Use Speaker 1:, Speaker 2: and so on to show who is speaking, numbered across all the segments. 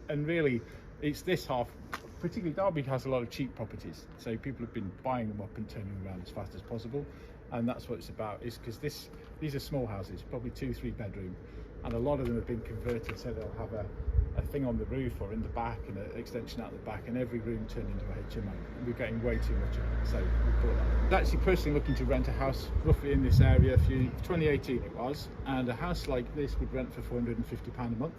Speaker 1: And really, it's this half. Particularly Derby has a lot of cheap properties, so people have been buying them up and turning them around as fast as possible, and that's what it's about. Is because these are small houses, probably 2-3 bedroom, and a lot of them have been converted, so they'll have a thing on the roof or in the back and an extension out the back, and every room turned into a HMO. We're getting way too much of it, so we bought that. I was actually personally looking to rent a house roughly in this area 2018 it was, and a house like this would rent for £450 a month,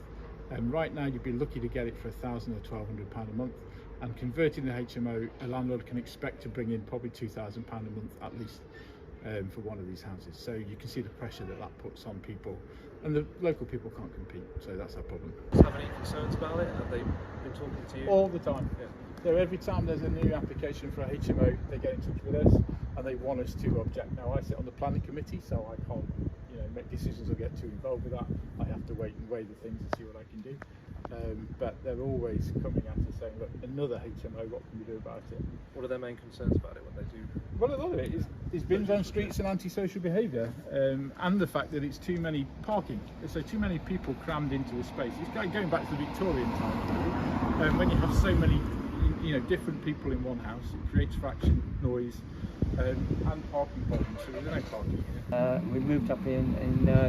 Speaker 1: and right now you'd be lucky to get it for £1,000 or £1,200 a month. And converting the HMO, a landlord can expect to bring in probably £2,000 a month at least for one of these houses. So you can see the pressure that puts on people, and the local people can't compete, so that's our problem.
Speaker 2: Do you have any concerns about it? Have they been talking to you?
Speaker 1: All the time. Yeah. So every time there's a new application for a HMO, they get in touch with us and they want us to object. Now I sit on the planning committee, so I can't make decisions or get too involved with that. I have to wait and weigh the things and see what I can do. But they're always coming at us saying, look, another HMO, what can we do about it?
Speaker 2: What are their main concerns about it when they do?
Speaker 1: Well, a lot of it is bins on streets and antisocial behaviour, and the fact that it's too many parking. So too many people crammed into the space. It's going back to the Victorian time, really. When you have so many different people in one house, it creates fraction, noise, and parking problems. So there's no parking here.
Speaker 3: We moved up in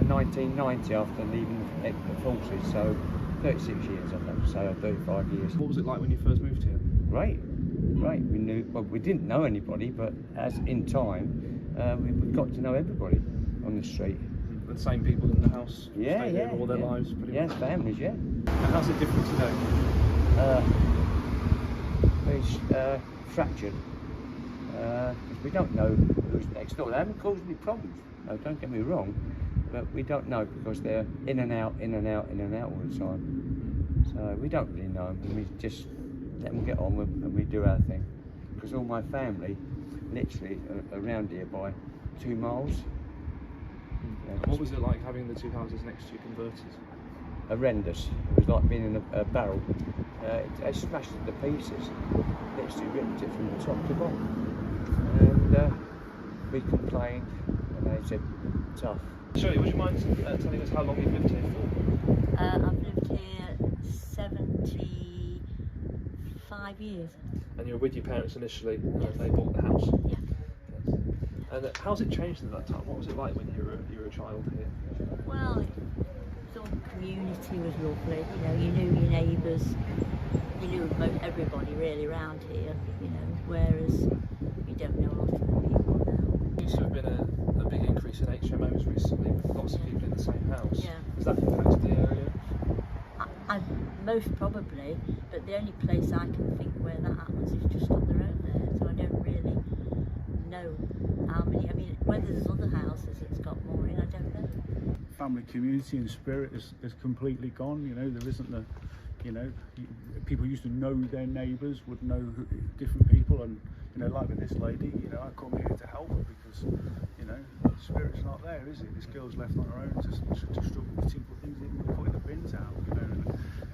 Speaker 3: 1990 after leaving the forces, so 36 years of them, so 35 years.
Speaker 2: What was it like when you first moved here?
Speaker 3: Great. We didn't know anybody, but as in time, we got to know everybody on the street.
Speaker 2: The same people in the house?
Speaker 3: Yeah,
Speaker 2: all their lives, pretty much?
Speaker 3: Yes, families, yeah.
Speaker 2: And how's it different today?
Speaker 3: It's fractured. We don't know who's next door. They haven't caused any problems. No, don't get me wrong, but we don't know because they're in and out all the time. So we don't really know them, and we just let them get on with, and we do our thing. Because all my family, literally, are around here by 2 miles. Yeah,
Speaker 2: what was it like having the two houses next to your converters?
Speaker 3: Horrendous. It was like being in a barrel. It smashed it to pieces. Literally ripped it from the top to bottom. And we complained, and they said, tough.
Speaker 2: Shirley, would you mind telling us how long you've lived here for?
Speaker 4: I've lived here 75 years.
Speaker 2: And you were with your parents initially, and they bought the house?
Speaker 4: Yeah.
Speaker 2: Yes. And how's it changed at that time? What was it like when you were a child here?
Speaker 4: Well, the community was lovely. You knew your neighbours, you knew everybody really around here. Whereas you don't know a lot of the people now.
Speaker 2: There used to have been a big increase in HMOs recently, with lots of people in the same house.
Speaker 4: Yeah.
Speaker 2: Has that impacted the area?
Speaker 4: Most probably, but the only place I can think where that happens is just up the road there, so I don't really know how many. I mean, whether there's other houses that's got more in, I don't know.
Speaker 1: Family community and spirit is completely gone. There isn't the, people used to know their neighbours, would know different people, and like with this lady, I come here to help her because the spirit's not there, is it? This girl's left on her own to struggle with simple things, even putting the bins out.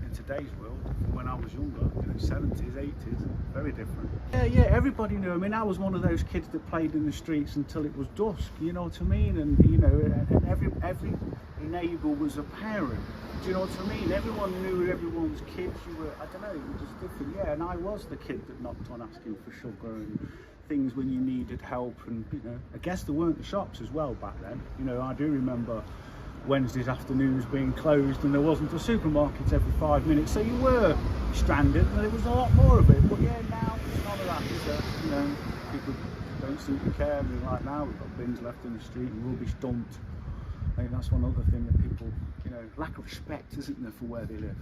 Speaker 1: In today's world, when I was younger, 70s, 80s, very different. Yeah, everybody knew. I mean, I was one of those kids that played in the streets until it was dusk. You know what I mean? And and every neighbour was a parent. Do you know what I mean? Everyone knew everyone's kids. I don't know, it was just different. Yeah, and I was the kid that knocked on asking for sugar and things when you needed help. And I guess there weren't the shops as well back then. I do remember Wednesdays afternoons being closed, and there wasn't a supermarket every 5 minutes, so you were stranded, and there was a lot more of it. But yeah, now it's none of that, is there? People don't seem to care. I mean, like now we've got bins left in the street and rubbish dumped. I think that's one other thing that people, lack of respect, isn't there, for where they live.